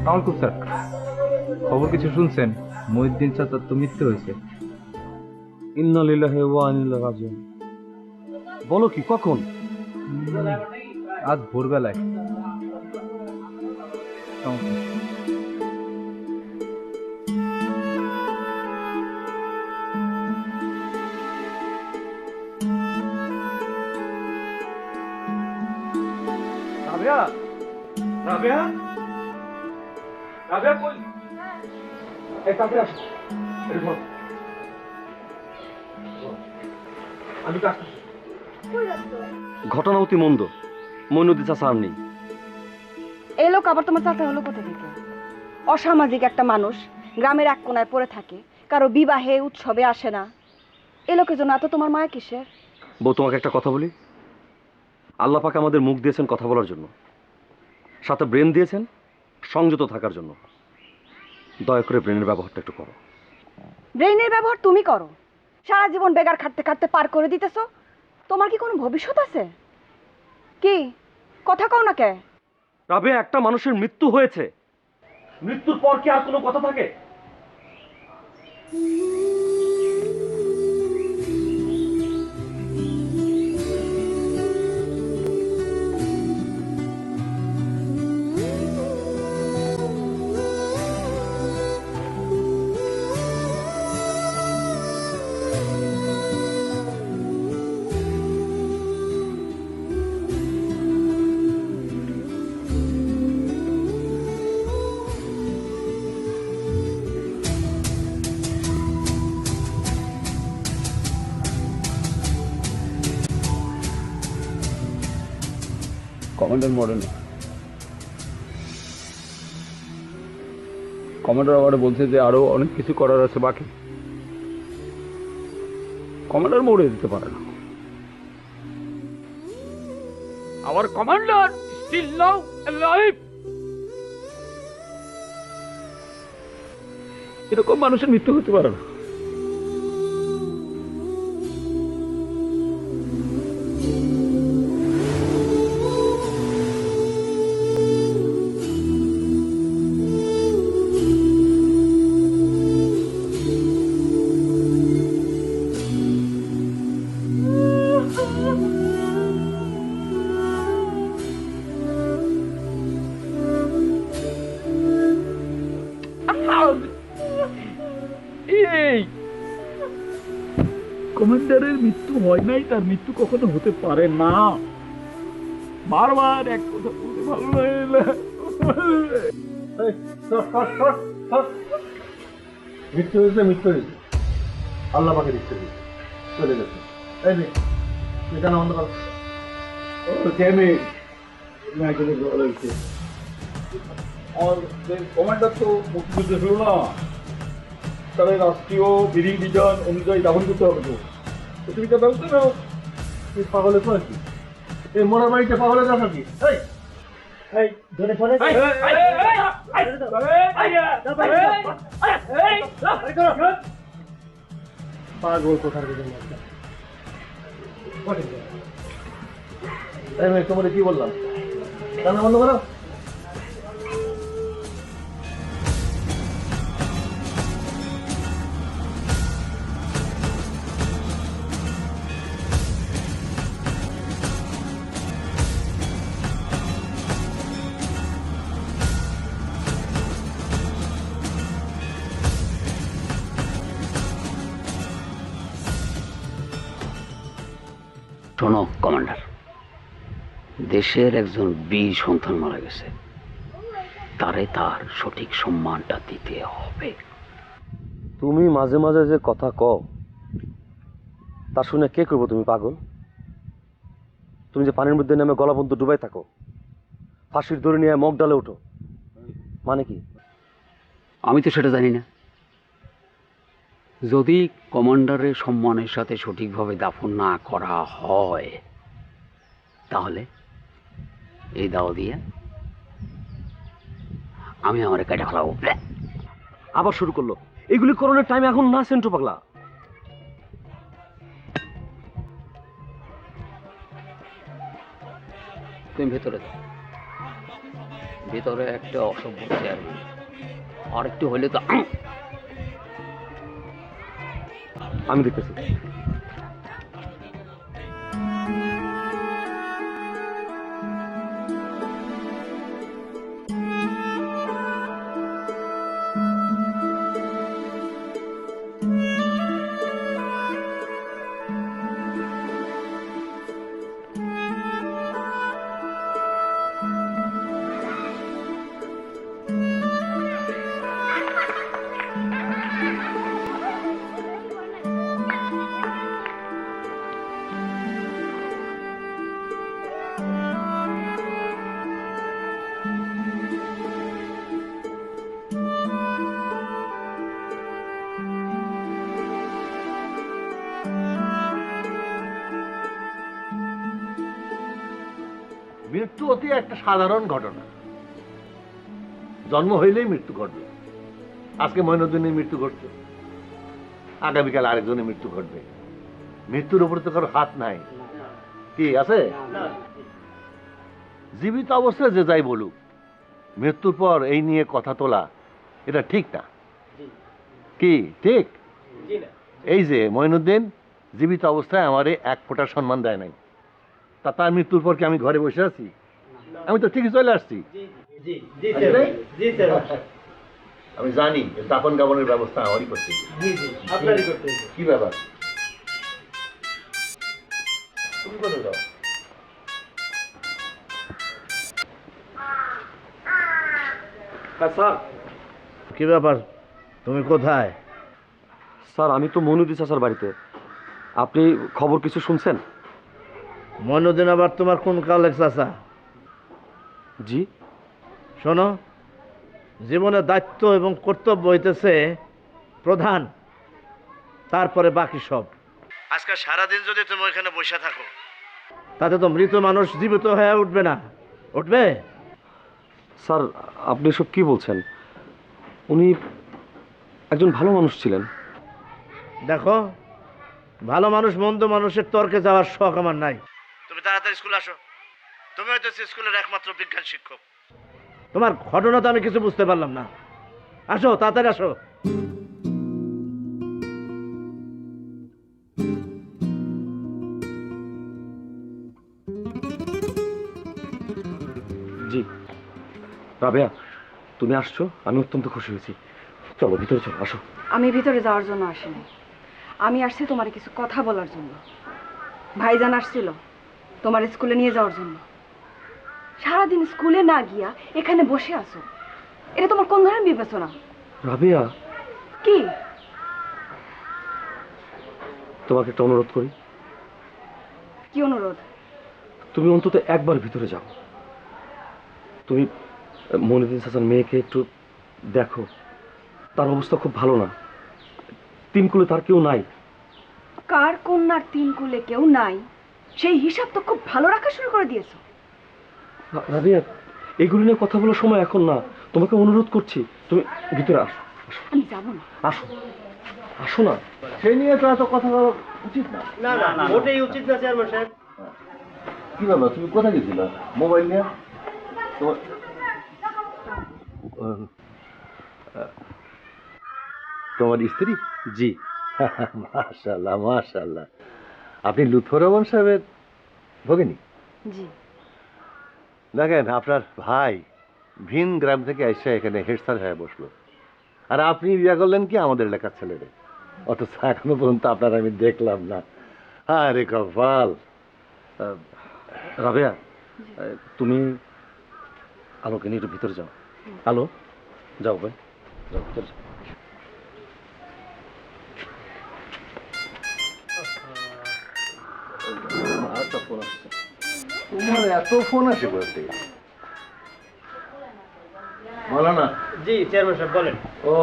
সালামালাইকুম স্যার। খবর কিছু শুনছেন? মহিউদ্দিন চাচার তো মৃত্যু হয়েছে। ইন্না লিল্লাহি ওয়া ইন্না ইলাইহি রাজিউন। বলো কি, কখন? আজ ভোরবেলায়। রাবেয়া, রাবেয়া, রাবেয়া কই? এই কাছে আসো। এই ধর। আমি কাছে। ঘটনা অতি মন্দ। মইনুদ্দিন চাচা আর নেই। এই লোক আবার তোমার চাচা হলো কোথা থেকে? অসামাজিক একটা মানুষ গ্রামের এক কোনায় পড়ে থাকে, কারো বিবাহে উৎসবে আসে না। এই লোকের জন্য এত তোমার মায়া কিসের? বউ, তোমাকে একটা কথা বলি। আল্লাহ পাক আমাদের মুখ দিয়েছেন কথা বলার জন্য, সাথে ব্রেন দিয়েছেন সংযত থাকার জন্য। দয়া করে ব্রেনের ব্যবহারটা একটু করো। ব্রেইনের ব্যবহার তুমি করো, সারা জীবন বেগার খাটতে খাটতে পার করে দিতেছ। তোমার কি কোনো ভবিষ্যৎ আছে? কি কথা কও না কে? রাবেয়া, একটা মানুষের মৃত্যু হয়েছে, মৃত্যুর পর কি আর কোনো কথা থাকে? কমান্ডার মরে না। কমান্ডার আবার বলছে যে আরো অনেক কিছু করার আছে বাকি। কমান্ডার মরে দিতে পারে না। Our commander is still now alive. এরকম মানুষের মৃত্যু হতে পারে না। এই কমান্ডারের মৃত্যু হয় নাই, তার মৃত্যু কখনো হতে পারে না। বারবার এক কথা বলতে ভালো লাগে না। মৃত্যু হয়েছে, মৃত্যু হয়েছে, আল্লাহ পাকে দিচ্ছে, চলে গেছে। এই যে তুই কেন বন্ধ কর? কমান্ডার তো মুক্তিযুদ্ধে ছিল না, তাহলে রাষ্ট্রীয় বিধি বিধান অনুযায়ী দাফন করতে হবে। তো তুমি তো ব্যবস্থা নাও। তুই পাগলে তো কি? এই মোড়ার বাড়িতে পাগলে দেখা কি? এই ধরে ফোনে পাগল কোথার দিকে তোমার কি বললাম? রান্না বন্ধ করো। শোনো কমান্ডার, দেশের একজন বীর সন্তান মারা গেছে, তারে তার সঠিক সম্মানটা দিতে হবে। তুমি মাঝে মাঝে যে কথা কও তা শুনে কে করবো? তুমি পাগল? তুমি যে পানির মধ্যে নেমে গলা পর্যন্ত ডুবাই থাকো, ফাঁসির দড়ি নিয়ে মগ ডালে ওঠো, মানে কি? আমি তো সেটা জানি না। যদি কমান্ডারের সম্মানের সাথে সঠিকভাবে দাফন না করা হয়, তাহলে এই দাও দিয়ে আমি আমার কেটে ফেলাবো। আবার শুরু করলো। এগুলি করণের টাইম এখন না সেন্টু পাগলা। তুমি ভেতরে যাও। ভেতরে একটা অসভ্য চেয়ারম্যান, আর একটু হলে তো আমি দেখতেছি। মৃত্যু অতি একটা সাধারণ ঘটনা। জন্ম হইলেই মৃত্যু ঘটবে। আজকে মঈনুদ্দিনের মৃত্যু ঘটছে, আগামীকাল আরেকজনের মৃত্যু ঘটবে। মৃত্যুর উপরে তো কারো হাত নাই, কি আছে? জীবিত অবস্থায় যে যাই বলুক, মৃত্যুর পর এই নিয়ে কথা তোলা এটা ঠিক না। কি ঠিক? এই যে মঈনুদ্দিন জীবিত অবস্থায় আমারে এক ফোঁটা সম্মান দেয় নাই, তা তার মৃত্যুর পর কি আমি ঘরে বসে আছি? আমি তো ঠিকই চলে আসছি। আমি জানি দাপন গাবনের ব্যবস্থা আমারই করতে হবে। কি ব্যাপার? তুমি কোথায় যাও? স্যার, কি ব্যাপার, তুমি কোথায়? স্যার আমি তো মনুদি চাচার বাড়িতে। আপনি খবর কিছু শুনছেন? মইনুদ্দিন আবার তোমার কোন কালের চাচা? জি। শোনো, জীবনের দায়িত্ব এবং কর্তব্য হইতেছে প্রধান, তারপরে বাকি সব। আজকে সারাদিন যদি তুমি ওইখানে বসে থাকো, তাতে তো মৃত মানুষ জীবিত হয়ে উঠবে না। উঠবে? স্যার আপনি সব কি বলছেন? উনি একজন ভালো মানুষ ছিলেন। দেখো, ভালো মানুষ মন্দ মানুষের তর্কে যাওয়ার শখ আমার নাই। তুমি তাড়াতাড়ি স্কুলে আসো। তুমি হয়তো স্কুলের একমাত্র বিজ্ঞান শিক্ষক। তোমার ঘটনা তো আমি কিছু বুঝতে পারলাম না। আসো, তাড়াতাড়ি আসো। জি। রাবেয়া, তুমি আসছো, আমি অত্যন্ত খুশি হয়েছি। চলো ভিতরে চলো, আসো। আমি ভিতরে যাওয়ার জন্য আসিনি, আমি আসছি তোমার কিছু কথা বলার জন্য। ভাইজান আসছিল তোমার স্কুলে নিয়ে যাওয়ার জন্য। সারাদিন স্কুলে না গিয়া এখানে বসে আছো, এটা তোমার কোন ধরনের বিবেচনা? রাবেয়া, কি? তোমাকে একটা অনুরোধ করি। কি অনুরোধ? তুমি অন্তত একবার ভিতরে যাও। তুমি মনিদিন চাচার মেয়েকে একটু দেখো, তার অবস্থা খুব ভালো না। তিনকুলে তার কেউ নাই। কার কন্যার তিন কুলে কেউ নাই সেই হিসাব তো খুব ভালো রাখা শুরু করে দিয়েছো। রাবিয়া, এগুলো নিয়ে কথা বলার সময় এখন না। তোমাকে অনুরোধ করছি, তুমি ভিতরে আসো। আমি যাবো না। আসো, আসো না। সেই নিয়ে তো এত কথা বলা উচিত না। না মোটেই উচিত না চেয়ারম্যান সাহেব। কি ব্যাপার, তুমি কোথায় গেছিলা মোবাইল নিয়ে? তোমার তোমার স্ত্রী? জি। মাশাআল্লাহ মাশাআল্লাহ। আপনি লুৎফর রহমান সাহেবের ভগিনী? জি। দেখেন, আপনার ভাই ভিন গ্রাম থেকে এসে এখানে হেড স্যার হয়ে বসলো, আর আপনি বিয়ে করলেন কি আমাদের এলাকার ছেলেরে। অথচ এখনো পর্যন্ত আপনার আমি দেখলাম না। আরে কপাল। রাবেয়া, তুমি আলোকে নিয়ে একটু ভিতরে যাও। আলো, যাও ভাই, যাও ভিতরে যাও। তোমার এত ফোন আসে বলতে? বলো না। জি চেয়ারম্যান সাহেব বলেন। ও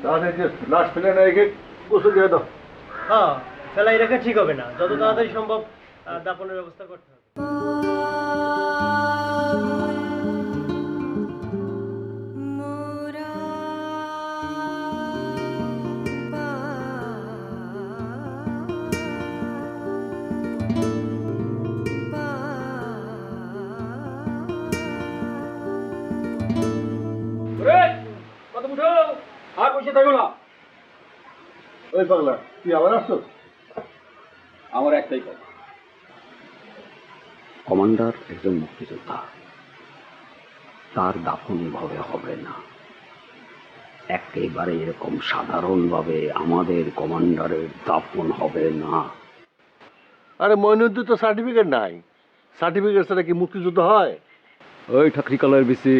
তাদেরকে লাশ ফেলে না রেখে গোসল দিয়ে দাও। হ্যাঁ, ফেলাই রেখে ঠিক হবে না, যত তাড়াতাড়ি সম্ভব দাপনের ব্যবস্থা করতে হবে। বসে থাকো না। ওই পাগলা, তুই আবার আসছো? আমার একটাই কথা, কমান্ডার একজন মুক্তিযোদ্ধা, তার দাফন ভাবে হবে না। একেবারে এরকম সাধারণভাবে আমাদের কমান্ডারের দাফন হবে না। আরে মইনুদ্দিন তো সার্টিফিকেট নাই, সার্টিফিকেট ছাড়া কি মুক্তিযুদ্ধ হয়? ওই ঠাকরি কালার বেশি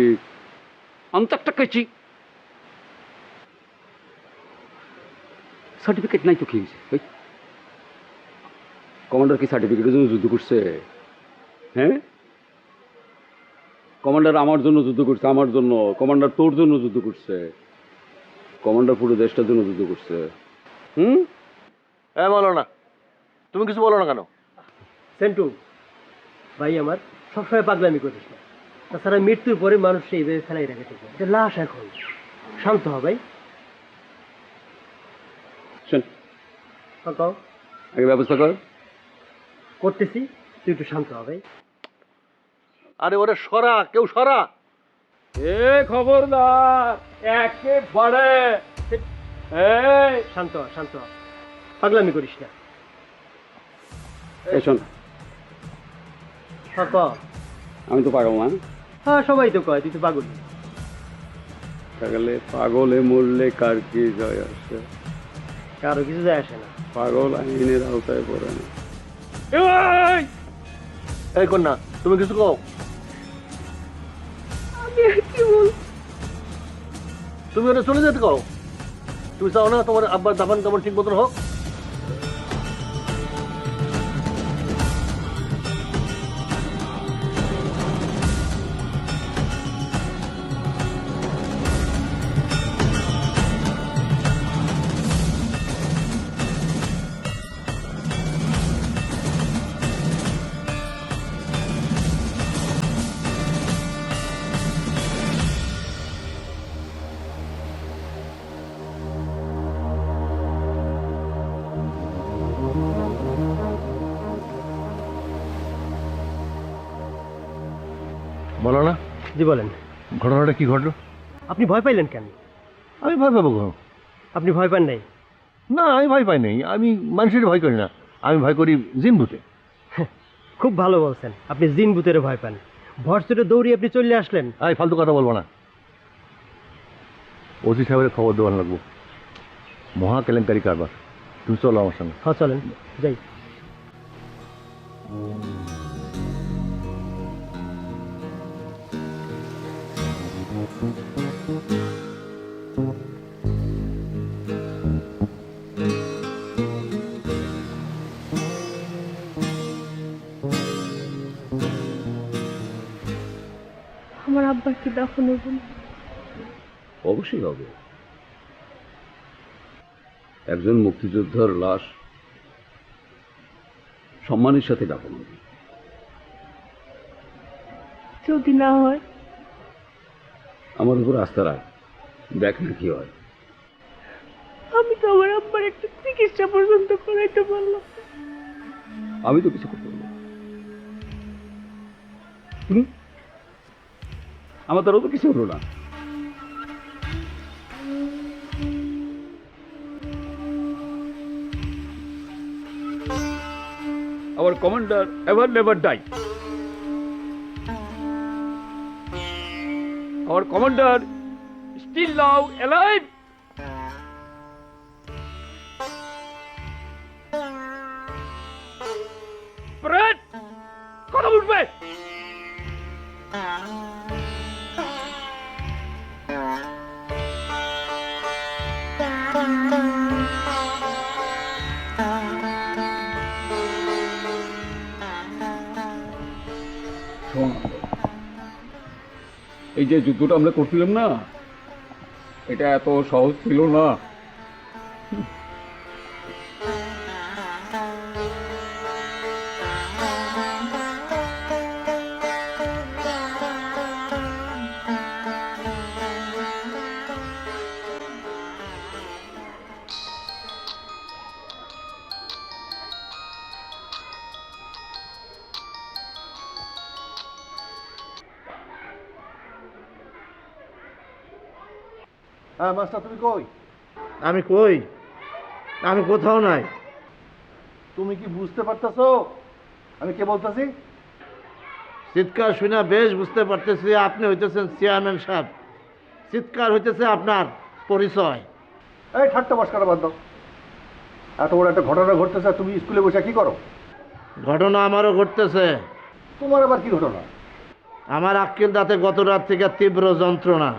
আমি একটা কেছি সার্টিফিকেট নাই তো কি হয়েছে? ওই কমান্ডার কি সার্টিফিকেটের জন্য যুদ্ধ করছে? হ্যাঁ, কমান্ডার আমার জন্য যুদ্ধ করছে, আমার জন্য। কমান্ডার তোর জন্য যুদ্ধ করছে, কমান্ডার পুরো দেশটার জন্য যুদ্ধ করছে। বলো না, তুমি কিছু বলো না কেন? সেন্টু ভাই আমার, সবসময় পাগলামি করিস না। তাছাড়া মৃত্যুর পরে মানুষ এইভাবে ফেলাই রাখে ঠিক আছে, লাশ এখন। শান্ত হ ভাই। শোন, কও, আগে ব্যবস্থা কর। করতেছি, তুই একটু শান্ত হ ভাই। আরে ওরে সরা, কেউ সরা। খবরদার, একেবারে শান্ত হ, শান্ত হ, পাগলামি করিস না। শোন, ক। আমি তো পাগল না। হ্যাঁ, সবাই তো কয় তুই তো পাগল। তাহলে পাগলে মরলে কার কি যায় আসে? কারো কিছু যায় আসে না। পাগল আইনের আওতায় পড়ে না। এই কন্যা, তুমি কিছু কও। তুমি ওটা চলে যেতে কও। তুমি চাও না তোমার আব্বার দাফন কামন ঠিক মতন হোক? বলো না, জি বলেন। ঘটনাটা কি ঘটলো? আপনি ভয় পাইলেন কেন? আমি ভয় পাবো কেন? আপনি ভয় পান নাই? না, আমি ভয় পাই নাই। আমি মানুষের ভয় করি না, আমি ভয় করি জিন ভূতে। খুব ভালো বলছেন, আপনি জিন ভূতের ভয় পান। ভরসেটে দৌড়িয়ে আপনি চলে আসলেন। এই ফালতু কথা বলবো না। ওসি সাহেবের খবর দেওয়ার লাগবো, মহা কেলেঙ্কারি কারবার। তুমি চলো আমার সঙ্গে। হ্যাঁ চলেন, যাই। আমার আব্বার কি দাফন হইব না? অবশ্যই হবে। একজন মুক্তিযোদ্ধার লাশ সম্মানের সাথে দাফন হবে। যদি না হয়? আমার উপর আস্থা রাখ, দেখ না কি হয়। আমি তো আমার আব্বার একটা চিকিৎসা পর্যন্ত করাইতে পারলাম না। আমি তো কিছু করতে পারবো না। আমার তারও তো কিছু হলো না। Our commander ever never die. Our commander still now alive. Brett, কথা বলবে? এই যে যুদ্ধটা আমরা করছিলাম না, এটা এত সহজ ছিল না। হ্যাঁ মাস্টার, তুমি কই? আমি কই? আমি কোথাও নাই। তুমি কি বুঝতে পারতেছো আমি কে বলতেছি? চিৎকার শুনে বেশ বুঝতে পারতেছি আপনি হইতেছেন চেয়ারম্যান সাহেব। চিৎকার হইতেছে আপনার পরিচয়। এই ঠাট্টা মস্করা বাদ দাও। এত বড় একটা ঘটনা ঘটতেছে আর তুমি স্কুলে বসে কি করো? ঘটনা আমারও ঘটতেছে। তোমার আবার কি ঘটনা? আমার আক্কেল দাঁতে গত রাত থেকে তীব্র যন্ত্রণা।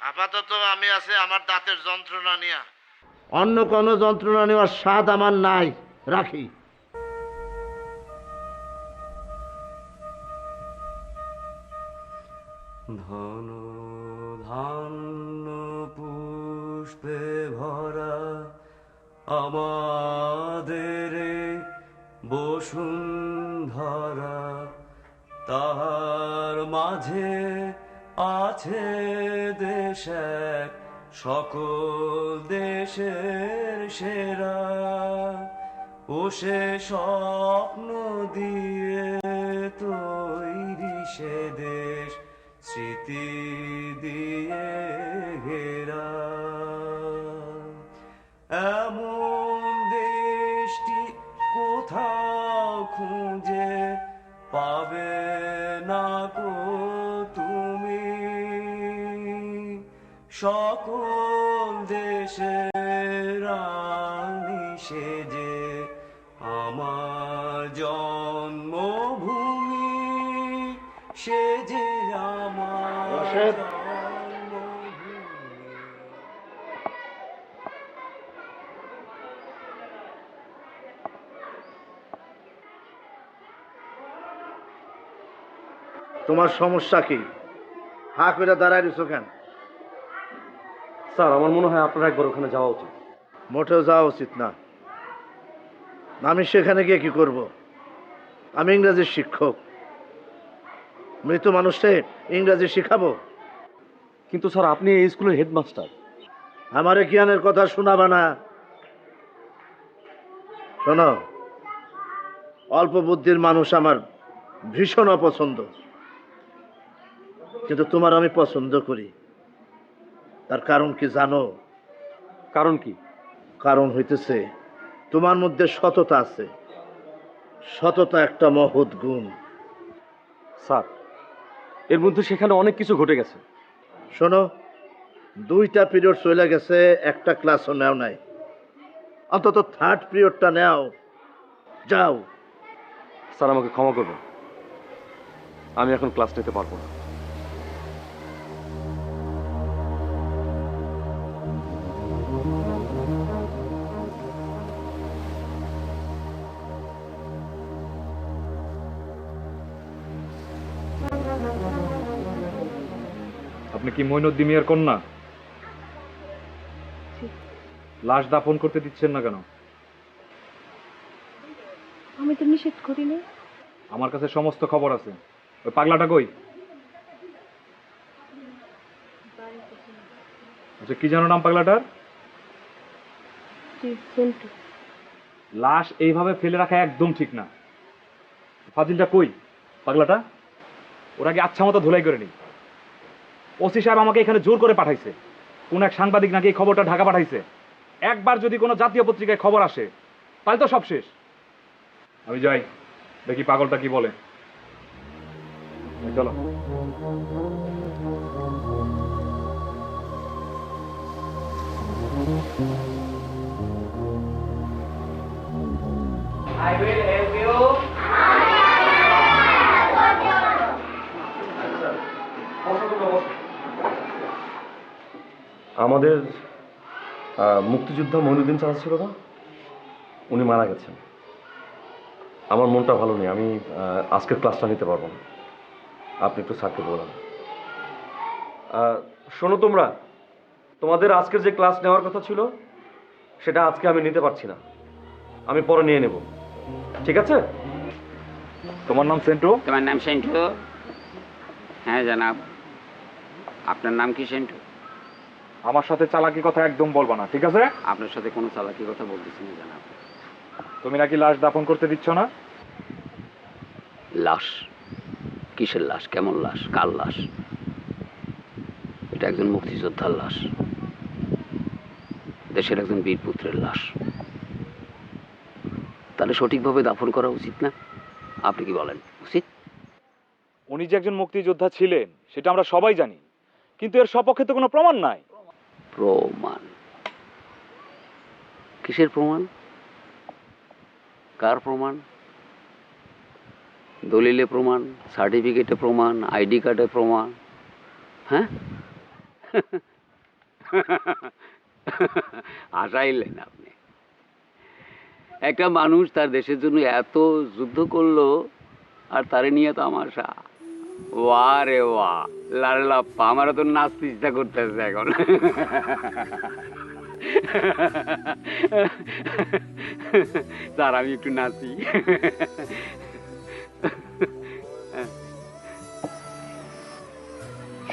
আপাতত আমি আছি আমার দাঁতের যন্ত্রণা নিয়ে। অন্য কোনো যন্ত্রণা নেওয়ার স্বাদ আমার নাই, রাখি। ধন ধান্য পুষ্পে ভরা আমাদের বসুন্ধরা, তাহার মাঝে আছে দেশ এক সকল দেশের সেরা। ও সে স্বপ্ন দিয়ে তৈরি সে দেশ স্মৃতি দিয়ে ঘেরা। এমন দেশটি কোথাও খুঁজে পাবে না কো তুমি। সকল দেশের রানী সেজে আমার জন্মভূমি, সে যে আমার জন্মভূমি। তোমার সমস্যা কি? হা করে দাঁড়ায় রইছো কেন? স্যার, আমার মনে হয় আপনার একবার ওখানে যাওয়া উচিত। মোটেও যাওয়া উচিত না। আমি সেখানে গিয়ে কি করব? আমি ইংরেজির শিক্ষক। মৃত মানুষকে ইংরেজি শিখাবো? কিন্তু স্যার, আপনি এই স্কুলের হেডমাস্টার। আমারে জ্ঞানের কথা শোনাবা না। শোনো, অল্প বুদ্ধির মানুষ আমার ভীষণ অপছন্দ, কিন্তু তোমার আমি পছন্দ করি। তার কারণ কি জানো? কারণ কি? কারণ হইতেছে তোমার মধ্যে সততা আছে। সততা একটা মহৎ গুণ। স্যার, এর মধ্যে সেখানে অনেক কিছু ঘটে গেছে। শোনো, 2টা পিরিয়ড চলে গেছে, একটা ক্লাসও নেও নাই। অন্তত 3rd পিরিয়ডটা নেও। যাও। স্যার, আমাকে ক্ষমা করবেন, আমি এখন ক্লাস নিতে পারবো না। আপনি কি মঈনুদ্দিন মিয়ার কন্যা? লাশ দাফন করতে দিচ্ছেন না কেন? আমি তো নিষেধ করি না। আমার কাছে সমস্ত খবর আছে। ওই পাগলাটা কই? আচ্ছা, কি জানো নাম পাগলাটার? লাশ এইভাবে ফেলে রাখা একদম ঠিক না। ফাজিলটা কই? পাগলাটা ওর আগে আচ্ছা মতো ধুলাই করে নি। ওসি সাহেব আমাকে এখানে জোর করে পাঠাইছে। কোন এক সাংবাদিক নাকি এই খবরটা ঢাকা পাঠাইছে। একবার যদি কোনো জাতীয় পত্রিকায় খবর আসে তাহলে তো সব শেষ। আমি যাই, দেখি পাগলটা কি বলে। চলো। আমাদের মুক্তিযোদ্ধা মঈনুদ্দিন চাচা ছিল না, উনি মারা গেছেন। আমার মনটা ভালো নেই, আমি আজকের ক্লাসটা নিতে পারবো না। আপনি একটু স্যারকে বলুন। শোনো তোমরা, তোমাদের আজকের যে ক্লাস নেওয়ার কথা ছিল সেটা আজকে আমি নিতে পারছি না, আমি পরে নিয়ে নেব, ঠিক আছে? তোমার নাম সেন্টু? তোমার নাম সেন্টু? হ্যাঁ জানাব। আপনার নাম কি সেন্টু? আমার সাথে চালাকি কথা একদম বলবা না, ঠিক আছে? আপনার সাথে কোনো চালাকি কথা বলতেছি না জানাব। তুমি নাকি লাশ দাফন করতে দিচ্ছ না? লাশ? কিসের লাশ? কেমন লাশ? কার লাশ? এটা একজন মুক্তিযোদ্ধার লাশ। দেশের একজন বীরপুত্রের লাশ। তাহলে সঠিকভাবে দাফন করা উচিত না? আপনি কি বলেন, উচিত? উনি যে একজন মুক্তিযোদ্ধা ছিলেন সেটা আমরা সবাই জানি, কিন্তু এর সপক্ষে তো কোনো প্রমাণ নাই। প্রমাণ? কিসের প্রমাণ? কার প্রমাণ? দলিলে প্রমাণ, সার্টিফিকেটে প্রমাণ, আইডি কার্ডে প্রমাণ? হ্যাঁ, হাসাইলেন আপনি। একটা মানুষ তার দেশের জন্য এত যুদ্ধ করলো, আর তারে নিয়ে তামাশা। ওয়া রে ওয়া, লাল্লাপ্পা, আমারও তো নাচতে ইচ্ছা করতেছে এখন। স্যার, আমি একটু নাচি।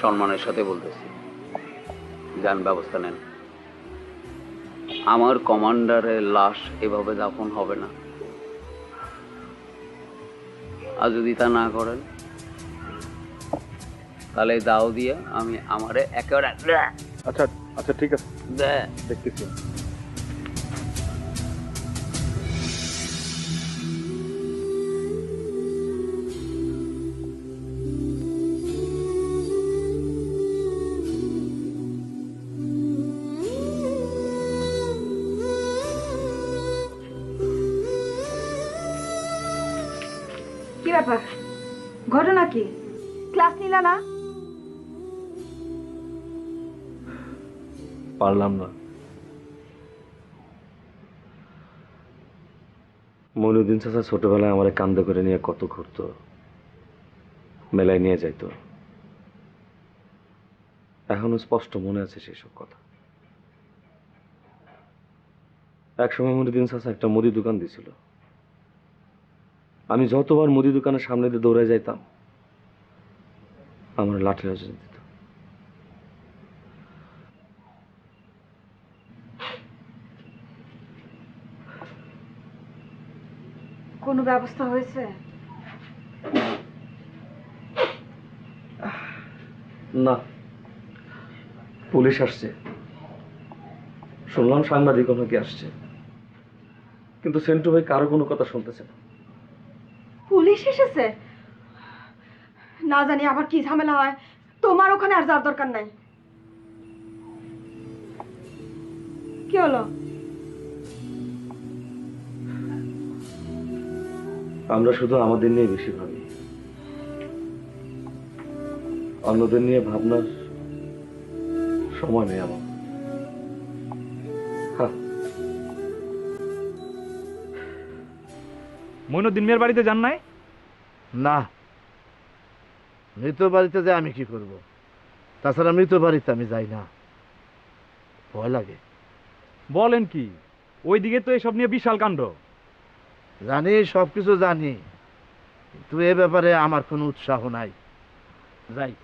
সম্মানের সাথে বলতেছি, যান, ব্যবস্থা নেন। আমার কমান্ডারের লাশ এভাবে দাফন হবে না। আর যদি তা না করেন, তাহলে দাও দিয়ে আমি আমারে একেবারে আচ্ছা আচ্ছা, ঠিক আছে, দেখতেছি। কি ব্যাপার? ঘটনা কি? ক্লাস নিলা না? পারলাম না। মইনুদ্দিন চাচা ছোটবেলায় আমার কান্দে করে নিয়ে কত ঘুরতো, মেলায় নিয়ে যাইতো। এখনো স্পষ্ট মনে আছে সেসব কথা। একসময় মইনুদ্দিন চাচা একটা মুদি দোকান দিছিল। আমি যতবার মুদি দোকানের সামনে দিয়ে দৌড়ে যাইতাম, আমার লাঠি রাজা দিত। কোনো ব্যবস্থা হয়েছে? না, পুলিশ আসছে, শুনলাম সাংবাদিক নাকি আসছে, কিন্তু সেন্টু ভাই কারো কোনো কথা শুনতেছে না। পুলিশ এসেছে? না জানি আবার কি ঝামেলা হয়। তোমার ওখানে আর যাওয়ার দরকার নাই। কি হলো? আমরা শুধু আমাদের নিয়ে বেশি ভাবি, অন্যদের নিয়ে ভাবনার সময় নেই আমার। মইনুদ্দিন মিয়ার বাড়িতে যান নাই? না, মৃত বাড়িতে যে আমি কি করব? তাছাড়া মৃত বাড়িতে আমি যাই না, ভয় লাগে। বলেন কি? ওইদিকে তো এসব নিয়ে বিশাল কাণ্ড। জানি, সবকিছু জানি, কিন্তু এ ব্যাপারে আমার কোনো উৎসাহ নাই। যাই।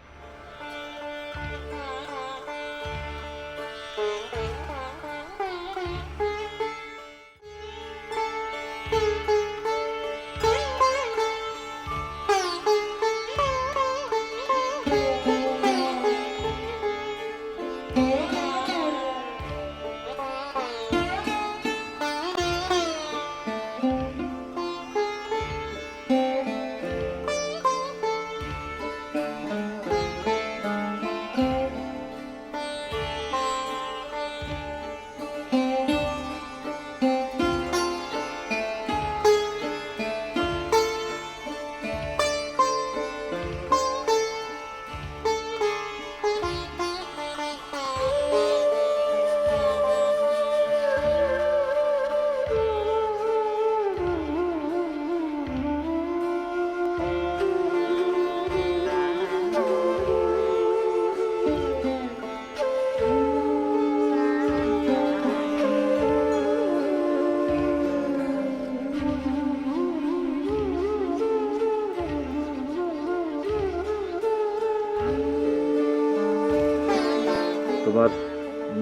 তোমার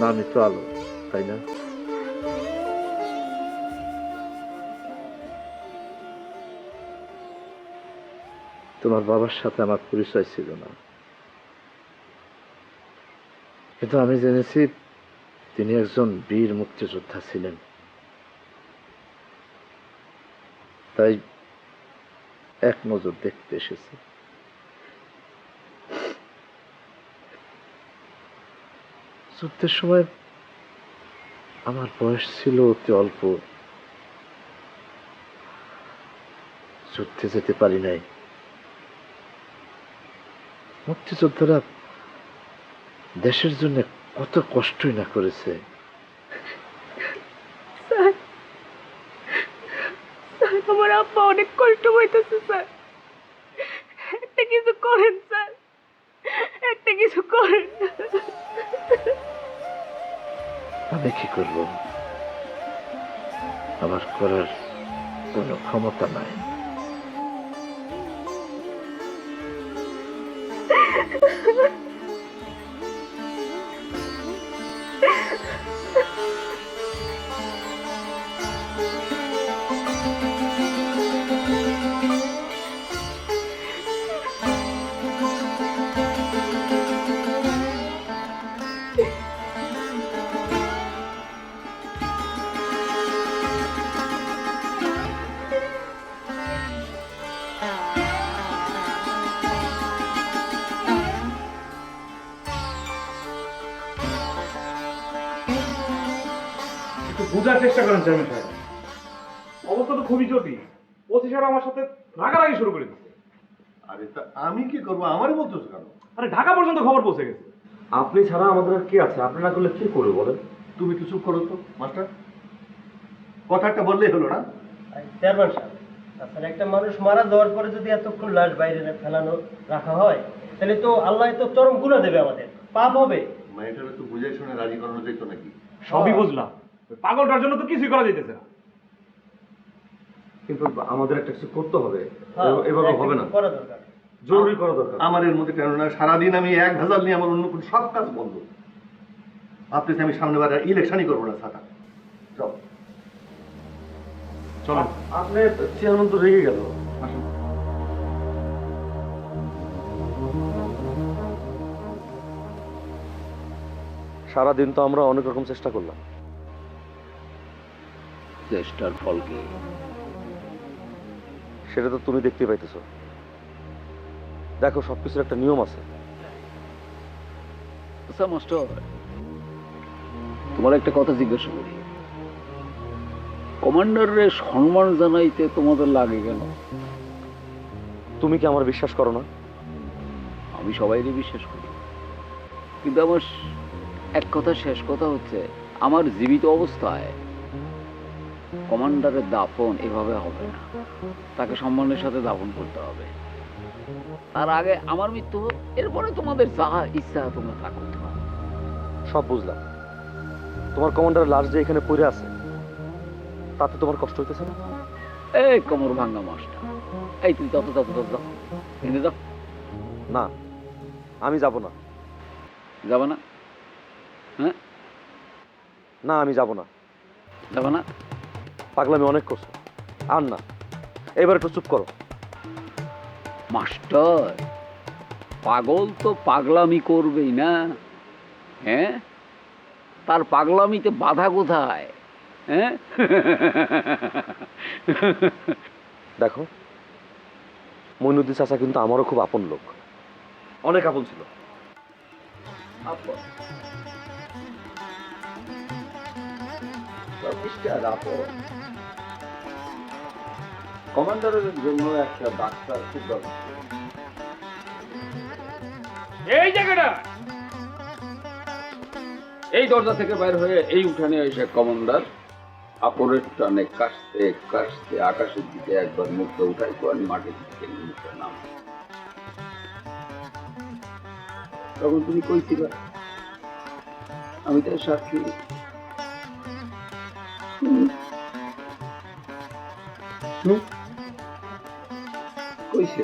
নামই তো আলো, তাই না? তোমার বাবার সাথে আমার পরিচয় ছিল না, কিন্তু আমি জেনেছি তিনি একজন বীর মুক্তিযোদ্ধা ছিলেন, তাই এক নজর দেখতে এসেছি। যুদ্ধের সময় আমার বয়স ছিল অতি অল্প, যুদ্ধে যেতে পারি নাই। মুক্তিযোদ্ধারা দেশের জন্য কত কষ্টই না করেছে। স্যার, আমার আব্বা অনেক কষ্ট পাইতেছে স্যার, একটা কিছু করেন স্যার, একটা কিছু করেন। আমি কি করব? আমার করার কোনো ক্ষমতা নাই। একটু বোঝার চেষ্টা করেন চেয়ারম্যান সাহেব, অবস্থা তো খুবই জটিল। ওসি সাহেব আমার সাথে রাগারাগি শুরু করে দিচ্ছে। আরে তা আমি কি করবো? আমারই বলতেছো কেন? আরে ঢাকা পর্যন্ত খবর পৌঁছে গেছে। আপনি ছাড়া আমাদের আর কে আছে? আপনি না করলে কি করবে বলেন? তুমি একটু চুপ করো তো মাস্টার, কথা একটা বললেই হলো না? চেয়ারম্যান সাহেব, তাছাড়া একটা মানুষ মারা যাওয়ার পরে যদি এতক্ষণ লাশ বাইরে ফেলানো রাখা হয়, তাহলে তো আল্লাহ তো চরম গুনাহ দেবে, আমাদের পাপ হবে। মেয়েটারে তো বুঝাই শুনে রাজি করানো যেত নাকি? সবই বুঝলাম, ওই পাগলটার জন্য তো কিছুই করা যাইতেছে না। কিন্তু আমাদের একটা কিছু করতে হবে, হ্যাঁ, এভাবে একটা হবে না, কিছু করা দরকার। জরুরি করা দরকার। আমার এর মধ্যে কেন না, সারাদিন আমি এক ভেজাল নিয়ে আমার অন্য কোনো সব কাজ বন্ধ। ভাবতেছি আমি সামনে বার ইলেকশনই করবো না ছাতা। চল চলো। আপনি চেয়ারম্যান তো রেগে গেল। সারাদিন তো আমরা অনেক রকম চেষ্টা করলাম, চেষ্টার ফল কি? সেটা তো তুমি দেখতে পাইতেছো। দেখো, সবকিছুর একটা নিয়ম আছে। আচ্ছা মাস্টার, তোমার একটা কথা জিজ্ঞাসা করি, কমান্ডারের সম্মান জানাইতে তোমাদের লাগে কেন? তুমি কি আমার বিশ্বাস করো না? আমি সবাইরই বিশ্বাস করি, কিন্তু আমার এক কথা, শেষ কথা হচ্ছে, আমার জীবিত অবস্থায় কমান্ডারের দাফন এভাবে হবে না, তাকে সম্মানের সাথে দাফন করতে হবে। তার আগে আমার মৃত্যু হোক, এরপরে তোমাদের যা ইচ্ছা তোমরা তা করতে পারো। সব বুঝলাম। তোমার কমান্ডারের লাশ যে এখানে পড়ে আছে, তাতে তোমার কষ্ট হইতেছে না? এই কোমর ভাঙ্গা মাস্টার, এই তুই যত যত যত যাও, এনে যাও। না, আমি যাব না। যাবে না? হ্যাঁ, না, আমি যাব না। যাবে না? পাগলামি অনেক করছো, আর না, এবার একটু চুপ করো। মাস্টার, পাগল তো পাগলামি করবেই না, হ্যাঁ? তার পাগলামিতে বাধা কোথায়? হ্যাঁ? দেখো, মইনুদ্দিন চাচা কিন্তু আমারও খুব আপন লোক, অনেক আপন ছিল। কমান্ডারের জন্য একটা ডাক্তার খুব দরকার। এই জায়গাটা, এই দরজা থেকে বাইর হয়ে এই উঠানে এসে কমান্ডার আপরের টানে কাশতে কাশতে আকাশের দিকে একবার মুখটা উঠাই তো আমি মাটির দিকে মুখটা নাম। তখন তুমি কইছিল আমি তার সাক্ষী। কইছে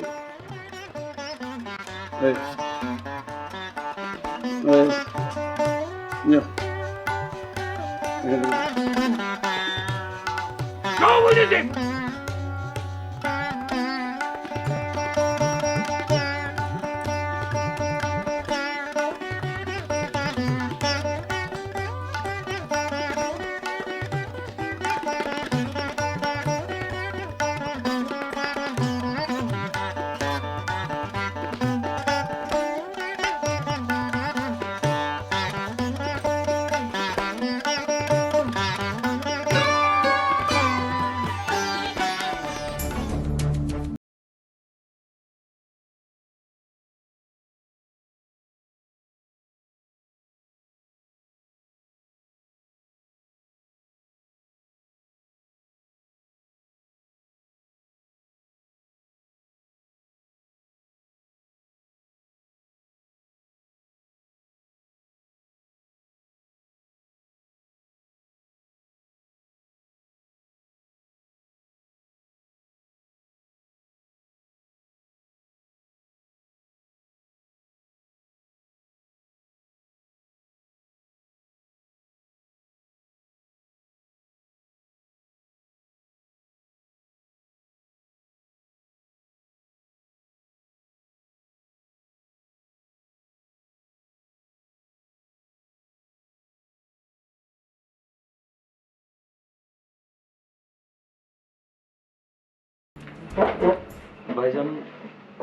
ভাইজান,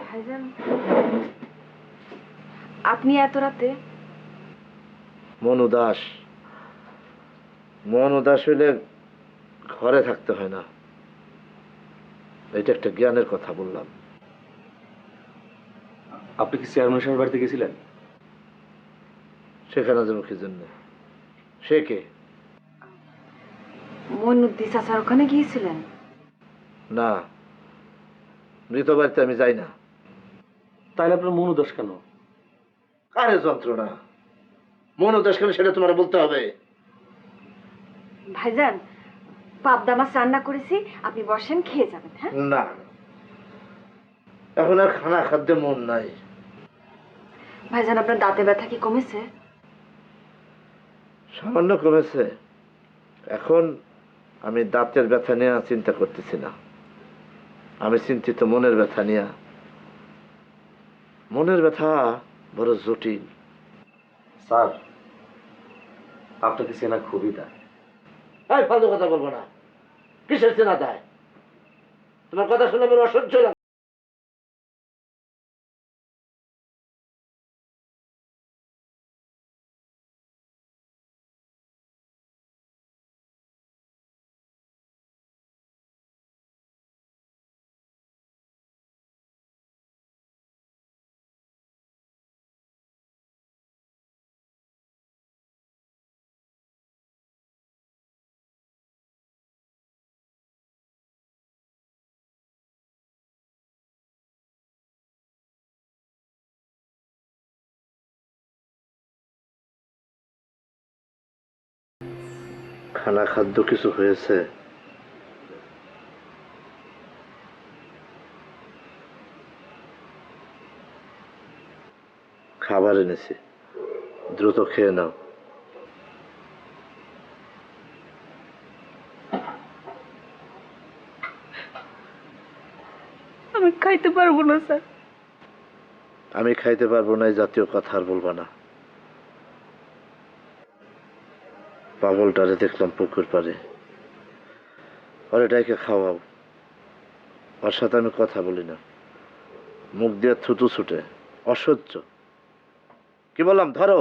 ভাইজান, আপনি এত রাতে? মন উদাস। মন উদাস হইলে ঘরে থাকতে হয় না। এটা একটা জ্ঞানের কথা বললাম। আপনি কি চেয়ারম্যান সাহেবের বাড়িতে গেছিলেন? সেখানে যাবো কি জন্য? সে কে? মইনুদ্দিন চাচার ওখানে গিয়েছিলেন? না, মৃত বাড়িতে আমি যাই না। তাইলে আপনার মন উদাস কেন? আরে যন্ত্রণা, মন উদাস কেন সেটা তোমার বলতে হবে। ভাইজান, পাবদা মাছ রান্না করেছি, আপনি বসেন, খেয়ে যাবেন। হ্যাঁ, না, এখন আর খানা খাদ্যে মন নাই। ভাইজান, আপনার দাঁতে ব্যথা কি কমেছে? সামান্য কমেছে। এখন আমি দাঁতের ব্যথা নিয়ে চিন্তা করতেছি না, আমি চিন্তিত মনের ব্যথা নিয়ে। মনের ব্যথা বড় জটিল। স্যার, আপনাকে চেনা খুবই দায়। এই ফালতু কথা বলবো না। কিসের চেনা দেয়? তোমার কথা শুনে আমার অসহ্য লাগে। খানা খাদ্য কিছু হয়েছে? খাবার এনেছি, দ্রুত খেয়ে নাও। আমি খাইতে পারবো না স্যার। আমি খাইতে পারবো না এই জাতীয় কথা আর বলবা না। পাগলটারে দেখলাম পুকুর পাড়ে, ওরে ডাইকে খাওয়াও। ওর সাথে আমি কথা বলি না, মুখ দিয়ে থুতু ছুটে, অসহ্য। কি বললাম, ধরো।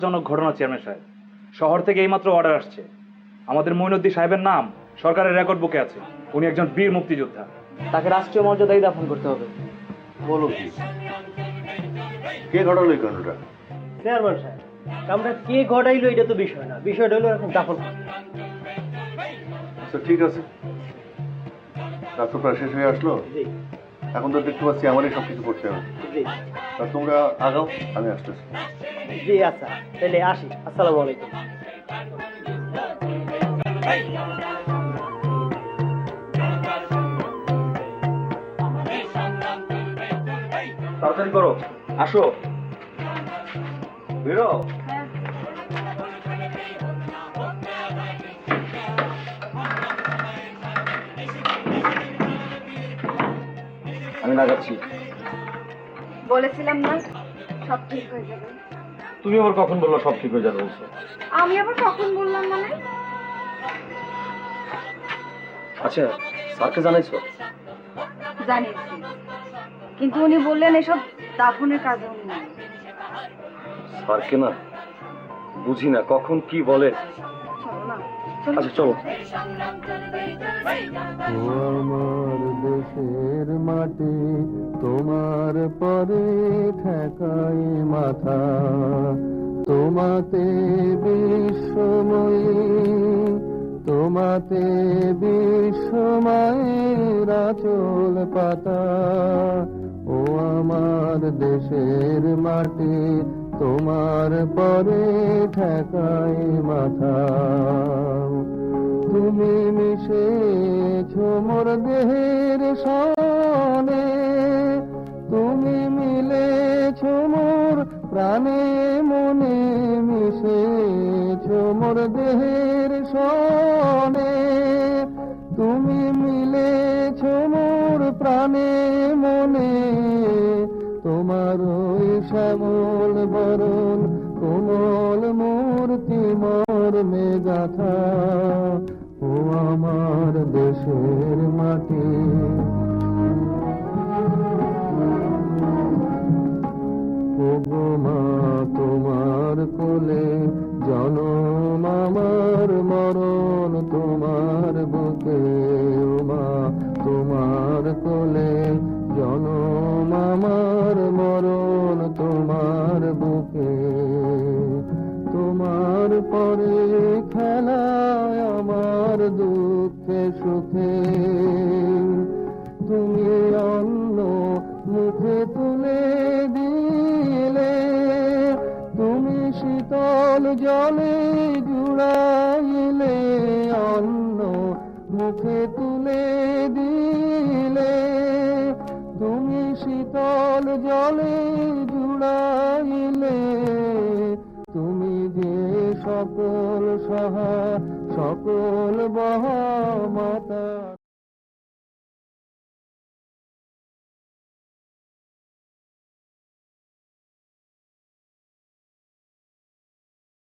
জনক ঘটনা চেয়ারম্যান সাহেব, শহর থেকে এইমাত্র অর্ডার আসছে। আমাদের মইনুদ্দিন সাহেবের নাম সরকারের রেকর্ড বুকে আছে। উনি একজন বীর মুক্তিযোদ্ধা। তাকে রাষ্ট্রীয় মর্যাদায় দাফন করতে হবে। বলো কি? কে ঘটালো এই ঘটনাটা? চেয়ারম্যান সাহেব, আমরা কে ঘটাইলো এটা তো বিষয় না, বিষয়টা হলো এখন দাফন করতে। আচ্ছা ঠিক আছে, রাত তো প্রায় শেষ হয়ে আসলো। জি এখন তো দেখতে পাচ্ছি আমারই সবকিছু করতে হবে। জি তা তোমরা আগাও, আমি আসতেছি। জি, আচ্ছা তাহলে আসি। আসসালামু আলাইকুম। তাড়াতাড়ি করো, আসো, বেরো। আমি লাগাচ্ছি। বলেছিলাম না সব ঠিক হয়ে যাবে। তুমি আবার কখন বললো সব ঠিক হয়ে যাবে বলছো? আমি আবার কখন বললাম মানে? আচ্ছা, স্যারকে জানাইছো? জানিয়েছি, কিন্তু উনি বললেন এসব দাফনের কাজে উনি নাই। স্যারকে না বুঝি না, কখন কি বলে। চলো না, চলো। আচ্ছা চলো। আমার দেশের মাটি তোমার পরে ঠেকাই মাথা, তোমাতে বিশ্বময়ী, তোমাতে বিশ্বময়ের আঁচল পাতা। ও আমার দেশের মাটি তোমার পরে ঠেকাই মাথা, তুমি মিশেছ মোর দেহের সনে, তুমি মিলেছ মোর প্রাণে মনে, মিশেছ মোর দেহের সনে, তুমি মিলেছ মোর প্রাণে মনে। তোমার ওই শ্যামল বরণ কোমল মূর্তি মর্মে গাথা, ও আমার দেশের মাটি। ও গো মা তোমার কোলে জনম আমার মরণ তোমার বুকে, ও মা তোমার কোলে জনম আমার মরণ তোমার বুকে। তোমার পরে খেলায় আমার দুঃখে সুখে, তুমি অন্ন মুখে তুলে দিলে, তুমি শীতল জলে জুড়াইলে, অন্ন মুখে তুলে দিলে, তুমি শীতল জলে জুড়াইলে। তুমি যে সকল সহা সকল বহা মাতা।